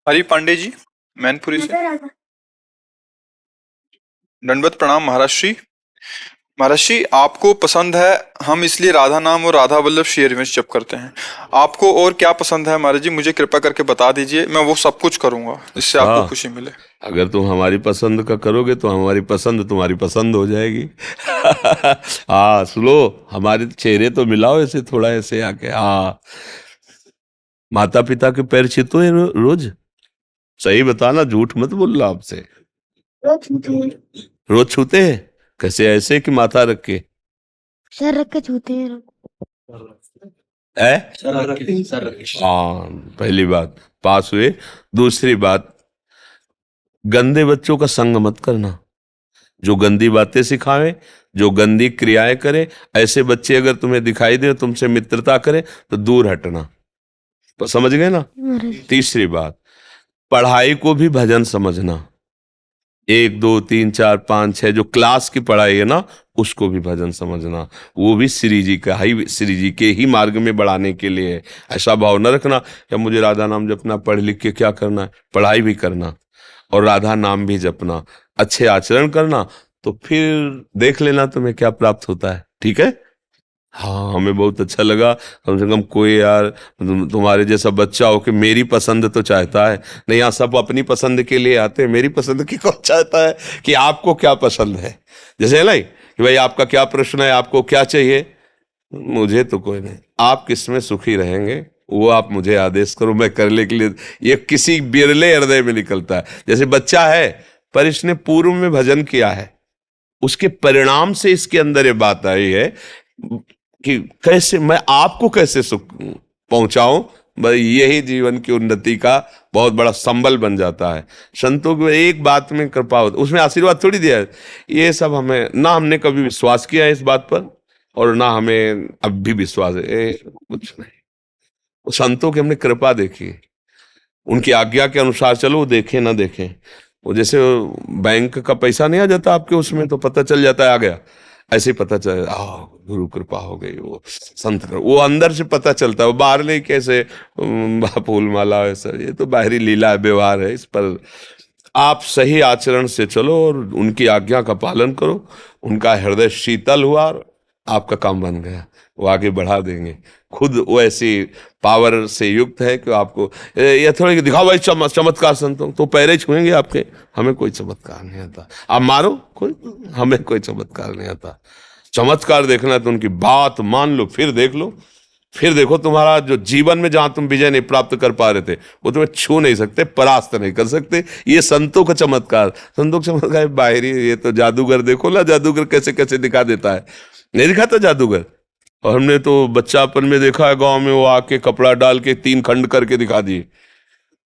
हरी पांडे जी, मैनपुरी से। राधा। दंडवत प्रणाम महाराष्ट्री। महाराष्ट्री, आपको पसंद है, हम इसलिए राधा नाम और राधा वल्लभ श्री हरिवंश जप करते हैं। आपको और क्या पसंद है महाराज जी, मुझे कृपा करके बता दीजिए, मैं वो सब कुछ करूंगा जिससे आपको अच्छा, खुशी मिले। अगर तुम हमारी पसंद का करोगे तो हमारी पसंद तुम्हारी पसंद हो जाएगी। हाँ, सुनो, हमारे चेहरे तो मिलाओ ऐसे, थोड़ा ऐसे आके। हाँ, माता पिता के पैर छूते हैं रोज? सही बताना, झूठ मत बोलना आपसे। रोज छूते हैं? कैसे, ऐसे कि माथा रख के? सर रख के छूते हैं। है? सर रख के। हाँ, पहली बात पास हुए। दूसरी बात, गंदे बच्चों का संग मत करना, जो गंदी बातें सिखावे, जो गंदी क्रियाएं करे। ऐसे बच्चे अगर तुम्हें दिखाई दे, तुमसे मित्रता करे, तो दूर हटना। तो समझ गए ना? तीसरी बात, पढ़ाई को भी भजन समझना। 1 2 3 4 5 6 जो क्लास की पढ़ाई है ना, उसको भी भजन समझना। वो भी श्री जी के ही मार्ग में बढ़ाने के लिए है। ऐसा भाव न रखना कि मुझे राधा नाम जपना, पढ़ लिख के क्या करना है। पढ़ाई भी करना और राधा नाम भी जपना, अच्छे आचरण करना, तो फिर देख लेना तुम्हें क्या प्राप्त होता है। ठीक है? हाँ, हमें बहुत अच्छा लगा। कम से कम कोई यार तुम्हारे जैसा बच्चा हो कि मेरी पसंद तो चाहता है। नहीं, यहाँ सब अपनी पसंद के लिए आते हैं, मेरी पसंद की कौन चाहता है कि आपको क्या पसंद है। जैसे है ना कि भाई आपका क्या प्रश्न है, आपको क्या चाहिए। मुझे तो कोई नहीं, आप किसमें सुखी रहेंगे वो आप मुझे आदेश करो, मैं करने के लिए। ये किसी बिरले हृदय में निकलता है। जैसे बच्चा है, पर इसने पूर्व में भजन किया है, उसके परिणाम से इसके अंदर ये बात आई है कि कैसे मैं आपको कैसे सुख पहुंचाऊं। भाई यही जीवन की उन्नति का बहुत बड़ा संबल बन जाता है। संतों को एक बात में कृपा होती, उसमें आशीर्वाद थोड़ी दिया है। ये सब हमें ना, हमने कभी विश्वास किया है इस बात पर, और ना हमें अब भी विश्वास है। कुछ नहीं, वो संतों की हमने कृपा देखी, उनकी आज्ञा के अनुसार चलो, वो देखें ना देखें। वो जैसे बैंक का पैसा नहीं आ जाता आपके उसमें, तो पता चल जाता है आ गया, ऐसे ही पता चल, गुरु कृपा हो गई, वो संत वो अंदर से पता चलता है। वो बाहर नहीं कैसे फूल माला ऐसा, ये तो बाहरी लीला है, व्यवहार है। इस पर आप सही आचरण से चलो और उनकी आज्ञा का पालन करो। उनका हृदय शीतल हुआ और आपका काम बन गया, वो आगे बढ़ा देंगे। खुद वो ऐसी पावर से युक्त है कि आपको ये थोड़ी दिखाओ भाई चमत्कार संतों, तो पैरे छुएंगे आपके। हमें कोई चमत्कार नहीं आता, आप मारो कोई, हमें कोई चमत्कार नहीं आता। चमत्कार देखना है तो उनकी बात मान लो, फिर देख लो। फिर देखो, तुम्हारा जो जीवन में जहां तुम विजय नहीं प्राप्त कर पा रहे थे, वो तुम्हें छू नहीं सकते, परास्त नहीं कर सकते। ये संतों का चमत्कार। संतों का चमत्कार बाहरी, ये तो जादूगर देखो ना, जादूगर कैसे कैसे दिखा देता है, नहीं दिखाता जादूगर। और हमने तो बच्चापन में देखा है, गांव में वो आके कपड़ा डाल के 3 खंड करके दिखा दिए,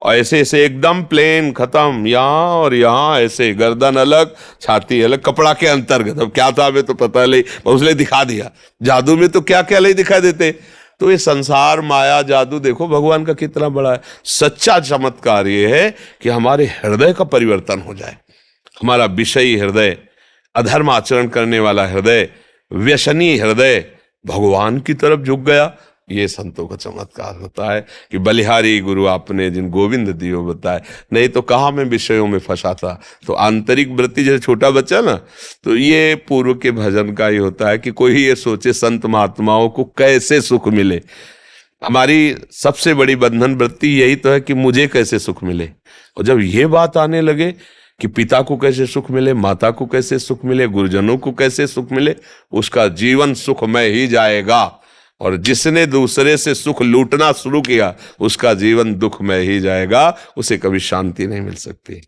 और ऐसे ऐसे एकदम प्लेन खत्म, यहाँ और यहाँ ऐसे, गर्दन अलग छाती अलग, कपड़ा के अंतर्गत। अब क्या था हमें तो पता नहीं, उसने दिखा दिया। जादू में तो क्या क्या नहीं दिखा देते। तो ये संसार माया जादू देखो भगवान का कितना बड़ा है। सच्चा चमत्कार ये है कि हमारे हृदय का परिवर्तन हो जाए। हमारा विषयी हृदय, अधर्म आचरण करने वाला हृदय, व्यसनी हृदय भगवान की तरफ झुक गया। ये संतों का चमत्कार होता है कि बलिहारी गुरु आपने जिन गोविंद दियो बताए। नहीं तो कहाँ मैं विषयों में फंसा था। तो आंतरिक वृत्ति, जैसे छोटा बच्चा ना, तो ये पूर्व के भजन का ही होता है कि कोई ये सोचे संत महात्माओं को कैसे सुख मिले। हमारी सबसे बड़ी बंधन वृत्ति यही तो है कि मुझे कैसे सुख मिले। और जब ये बात आने लगे कि पिता को कैसे सुख मिले, माता को कैसे सुख मिले, गुरुजनों को कैसे सुख मिले, उसका जीवन सुखमय ही जाएगा। और जिसने दूसरे से सुख लूटना शुरू किया, उसका जीवन दुखमय ही जाएगा, उसे कभी शांति नहीं मिल सकती।